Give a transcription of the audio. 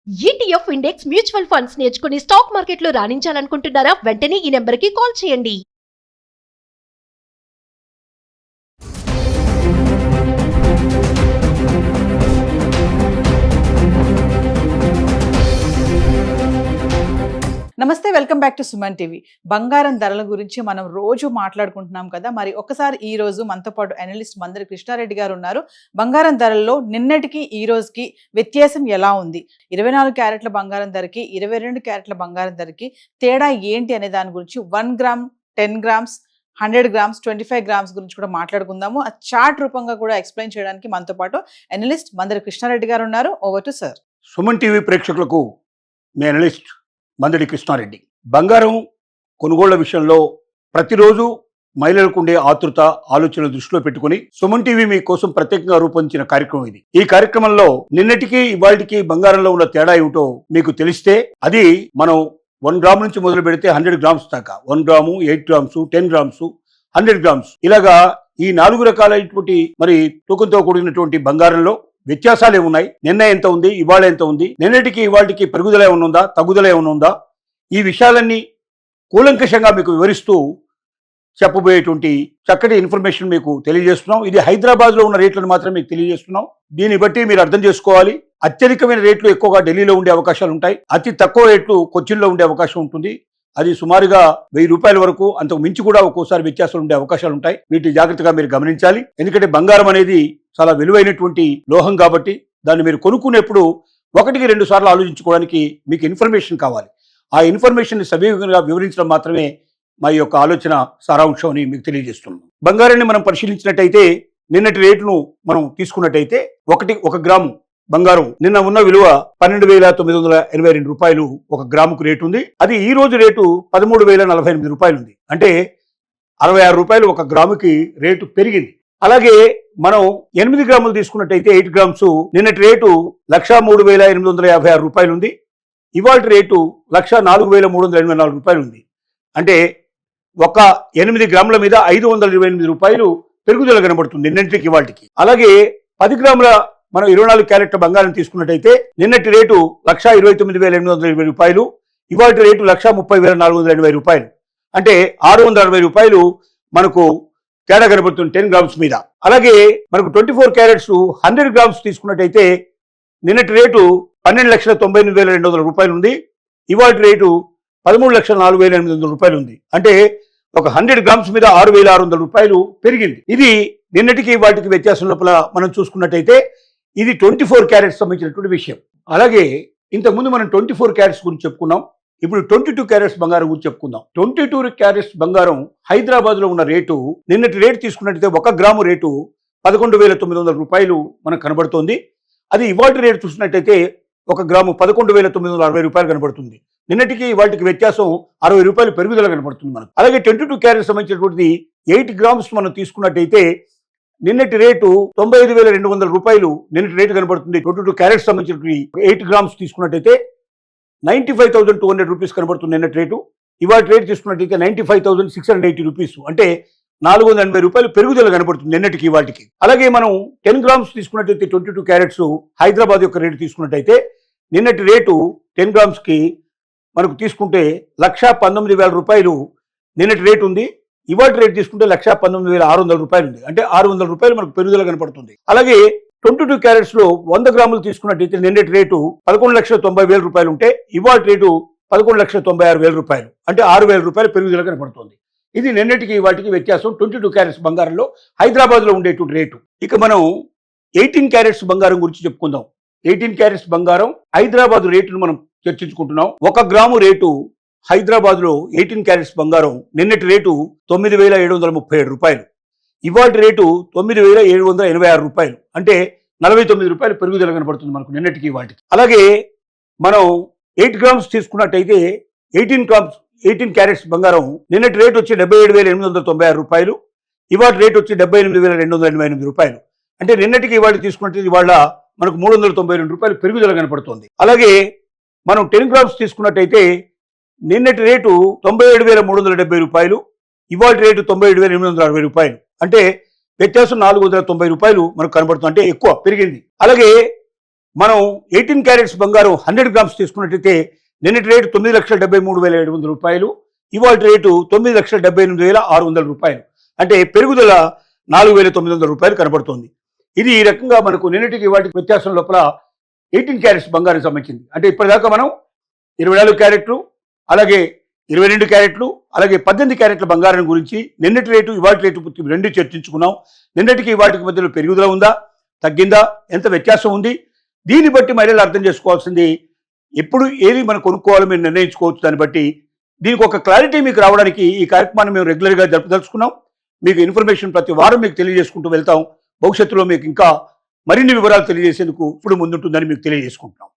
ETF index mutual funds నేర్చుకుని stock మార్కెట్లో రాణించాలనుకుంటున్నారా? వెంటనే ఈ నెంబర్కి కాల్ చేయండి. నమస్తే, welcome back to Suman TV. బంగారం ధరల గురించి మనం రోజు మాట్లాడుకుంటున్నాం కదా. మరి ఒకసారి ఈ రోజు మనతో పాటు అనలిస్ట్ మందరి కృష్ణారెడ్డి గారు ఉన్నారు. బంగారం ధరల్లో నిన్నటికి ఈ రోజుకి వ్యత్యాసం ఎలా ఉంది, 24 క్యారెట్ల బంగారం ధరకి 22 క్యారెట్ల బంగారం ధరకి తేడా ఏంటి అనే దాని గురించి 1 గ్రామ్, 10 గ్రామ్స్, 100 గ్రామ్స్, 25 గ్రామ్స్ గురించి కూడా మాట్లాడుకుందాము. ఆ చార్ట్ రూపంగా కూడా ఎక్స్ప్లెయిన్ చేయడానికి మనతో పాటు అనలిస్ట్ మందరి కృష్ణారెడ్డి గారు ఉన్నారు. Over to sir. Suman TV ప్రేక్షకులకు మీ అనలిస్ట్ మందడి కృష్ణారెడ్డి. బంగారం కొనుగోళ్ల విషయంలో ప్రతిరోజు మహిళలకు ఉండే ఆతృత, ఆలోచనలు దృష్టిలో పెట్టుకుని సుమన్ టీవీ మీకోసం ప్రత్యేకంగా రూపొందించిన కార్యక్రమం ఇది. ఈ కార్యక్రమంలో నిన్నటికి ఇవాళకి బంగారంలో ఉన్న తేడా ఏమిటో మీకు తెలిస్తే అది మనం 1 గ్రామ్ నుంచి మొదలు పెడితే 100 గ్రామ్స్ దాకా, 1 గ్రాము, 8 గ్రామ్స్, 10 గ్రామ్స్, 100 గ్రామ్స్, ఇలాగా ఈ 4 రకాలైనటువంటి మరి తూకంతో కూడినటువంటి బంగారంలో వ్యత్యాసాలు ఏమున్నాయి, నిన్న ఎంత ఉంది, ఇవాళ ఎంత ఉంది, నిన్నటికి ఇవాళకి పెరుగుదల ఏమైనా ఉందా, తగ్గుదల ఏమైనా ఉందా, ఈ విషయాలన్నీ కూలంకషంగా మీకు వివరిస్తూ చెప్పబోయేటువంటి చక్కటి ఇన్ఫర్మేషన్ మీకు తెలియజేస్తున్నాం. ఇది హైదరాబాద్ లో ఉన్న రేట్లను మాత్రమే మీకు తెలియజేస్తున్నాం. దీన్ని బట్టి మీరు అర్థం చేసుకోవాలి. అత్యధికమైన రేట్లు ఎక్కువగా ఢిల్లీలో ఉండే అవకాశాలు ఉంటాయి, అతి తక్కువ రేట్లు కొచ్చిన్లో ఉండే అవకాశం ఉంటుంది. అది సుమారుగా 1000 రూపాయల వరకు, అంతకు మించి కూడా ఒక్కోసారి వ్యత్యాసాలు ఉండే అవకాశాలు ఉంటాయి. వీటిని జాగ్రత్తగా మీరు గమనించాలి. ఎందుకంటే బంగారం అనేది చాలా విలువైనటువంటి లోహం కాబట్టి దాన్ని మీరు కొనుక్కునేప్పుడు 1-2 సార్లు ఆలోచించుకోవడానికి మీకు ఇన్ఫర్మేషన్ కావాలి. ఆ ఇన్ఫర్మేషన్ సవివరంగా వివరించడం మాత్రమే మా యొక్క ఆలోచన సారాంశం అని మీకు తెలియజేస్తున్నాం. బంగారాన్ని మనం పరిశీలించినట్టయితే నిన్నటి రేటును మనం తీసుకున్నట్టయితే 1 గ్రాము బంగారం నిన్న ఉన్న విలువ 12,982 రూపాయలు 1 గ్రాముకు రేటు ఉంది. అది ఈ రోజు రేటు 13,048 రూపాయలు ఉంది. అంటే 66 రూపాయలు 1 గ్రాముకి రేటు పెరిగింది. అలాగే మనం 8 గ్రాములు తీసుకున్నట్టయితే 8 గ్రామ్స్ నిన్నటి రేటు 1,03,856 రూపాయలు ఉంది. ఇవాళ రేటు 1,04,384 రూపాయలు ఉంది. అంటే 8 గ్రాముల మీద 528 రూపాయలు పెరుగుదల కనబడుతుంది నిన్నటికి ఇవాళకి. అలాగే 10 గ్రాముల మనం 24 క్యారెట్ల బంగారం తీసుకున్నట్టయితే నిన్నటి రేటు 1,29,820 రూపాయలు, ఇవాళ రేటు 1,30,480 రూపాయలు. అంటే 660 రూపాయలు మనకు తేడా కనబడుతుంది 10 గ్రామ్స్ మీద. అలాగే మనకు 24 క్యారెట్స్ 100 గ్రామ్స్ తీసుకున్నట్టయితే నిన్నటి రేటు 12,98,200 రూపాయలు ఉంది, ఇవాళ రేటు 13,04,800 రూపాయలు ఉంది. అంటే ఒక 100 గ్రామ్స్ మీద 6,600 రూపాయలు పెరిగింది. ఇది నిన్నటికి వాటికి వ్యత్యాసం లోపల మనం చూసుకున్నట్టయితే ఇది 24 క్యారెట్స్ సంబంధించినటువంటి విషయం. అలాగే ఇంతకుముందు మనం 24 క్యారెట్స్ గురించి చెప్పుకున్నాం. ఇప్పుడు 22 క్యారెట్స్ బంగారం గురించి చెప్పుకుందాం. 22 క్యారెట్స్ బంగారం హైదరాబాద్ లో ఉన్న రేటు నిన్నటి రేటు తీసుకున్నట్టయితే 1 గ్రాము రేటు 11,900 రూపాయలు మనకు కనబడుతోంది. అది ఇవాళ రేటు చూసినట్టయితే 1 గ్రాము 11,960 రూపాయలు కనబడుతుంది. నిన్నటికి వాటికి వ్యత్యాసం 60 రూపాయలు పెరుగుదల కనబడుతుంది మనకు. అలాగే 22 క్యారెట్స్ సంబంధించినటువంటిది 8 గ్రామ్స్ మనం తీసుకున్నట్టయితే నిన్నటి రేటు 95,200 రూపాయలు నిన్నటి రేటు కనబడుతుంది. 22 క్యారెట్స్ సంబంధించినటువంటి 8 గ్రామ్స్ తీసుకున్నట్టయితే 95,200 రూపీస్ కనబడుతుంది నిన్నటి రేటు. ఇవాళ రేటు తీసుకున్నట్టయితే 95,680 రూపీస్. అంటే 480 రూపాయలు పెరుగుదల కనబడుతుంది నిన్నటికి వాటికి. అలాగే మనం 10 గ్రామ్స్ తీసుకున్నట్టయితే 22 క్యారెట్స్ హైదరాబాద్ యొక్క రేటు తీసుకున్నట్టయితే నిన్నటి రేటు 10 గ్రామ్స్ కి మనకు తీసుకుంటే 1,19,000 రూపాయలు నిన్నటి రేటు ఉంది, ఇవాళ రేటు తీసుకుంటే 1,19,600 రూపాయలు ఉంది. అంటే 600 రూపాయలు మనకు పెరుగుదల కనపడుతుంది. అలాగే 22 క్యారెట్స్ లో 100 గ్రాములు తీసుకున్నట్టయితే నిన్నటి రేటు 11,90,000 రూపాయలు ఉంటే ఇవాళ రేటు 11,96,000 రూపాయలు. అంటే 6,000 రూపాయలు పెరుగుదల కనపడుతుంది. ఇది నిన్నటికి వాటికి వ్యత్యాసం 22 క్యారెట్స్ బంగారంలో హైదరాబాద్ లో ఉండేటువంటి రేటు. ఇక మనం 18 క్యారెట్స్ బంగారం గురించి చెప్పుకుందాం. 18 క్యారెట్స్ బంగారం హైదరాబాద్ రేటును మనం చర్చించుకుంటున్నాం. 1 గ్రాము రేటు హైదరాబాద్ లో 18 క్యారెట్స్ బంగారం నిన్నటి రేటు 9,737 రూపాయలు, ఇవాళ రేటు 9,786 రూపాయలు. అంటే 49 రూపాయలు పెరుగుదల కనబడుతుంది మనకు నిన్నటికి వాటికి. అలాగే మనం 8 గ్రామ్స్ తీసుకున్నట్టయితే 18 క్యారెట్స్ బంగారం నిన్నటి రేటు వచ్చి 77,896 రూపాయలు, ఇవాళ రేటు వచ్చి 78,288 రూపాయలు. అంటే నిన్నటికి ఇవాళ తీసుకున్నట్టు ఇవాళ మనకు 392 రూపాయలు పెరుగుదల కనపడుతుంది. అలాగే మనం 10 గ్రామ్స్ తీసుకున్నట్టయితే నిన్నటి రేటు 97,370 రూపాయలు, ఇవాళ రేటు 97,860 రూపాయలు. అంటే వ్యత్యాసం 490 రూపాయలు మనకు కనబడుతుంది. అంటే ఎక్కువ పెరిగింది. అలాగే మనం 18 క్యారెట్స్ బంగారం 100 గ్రామ్స్ తీసుకున్నట్టయితే నిన్నటి రేటు 9,73,700 రూపాయలు, ఇవాళ రేటు 9,78,600 రూపాయలు. అంటే పెరుగుదల 4,900 రూపాయలు కనబడుతోంది. ఇది ఈ రకంగా మనకు నిన్నటికి వాటికి వ్యత్యాసం లోపల 18 క్యారెట్స్ బంగారం సంబంధించింది. అంటే ఇప్పటిదాకా మనం 24 క్యారెట్లు, అలాగే 22 క్యారెట్లు, అలాగే 18 క్యారెట్ల బంగారం గురించి నిన్నటి రేటు ఇవాటి రేటు రెండు చర్చించుకున్నాం. నిన్నటికి వాటికి మధ్యలో పెరుగుదల ఉందా, తగ్గిందా, ఎంత వ్యత్యాసం ఉంది, దీన్ని బట్టి మహిళలు అర్థం చేసుకోవాల్సింది ఎప్పుడు ఏది మనం కొనుక్కోవాలో మీరు నిర్ణయించుకోవచ్చు. దాన్ని బట్టి దీనికి ఒక క్లారిటీ మీకు రావడానికి ఈ కార్యక్రమాన్ని మేము రెగ్యులర్గా జరుపుదలుచుకున్నాం. మీకు ఇన్ఫర్మేషన్ ప్రతి వారం మీకు తెలియజేసుకుంటూ వెళ్తాం. భవిష్యత్తులో మీకు ఇంకా మరిన్ని వివరాలు తెలియజేసేందుకు ఇప్పుడు ముందుంటుందని మీకు తెలియజేసుకుంటున్నాం.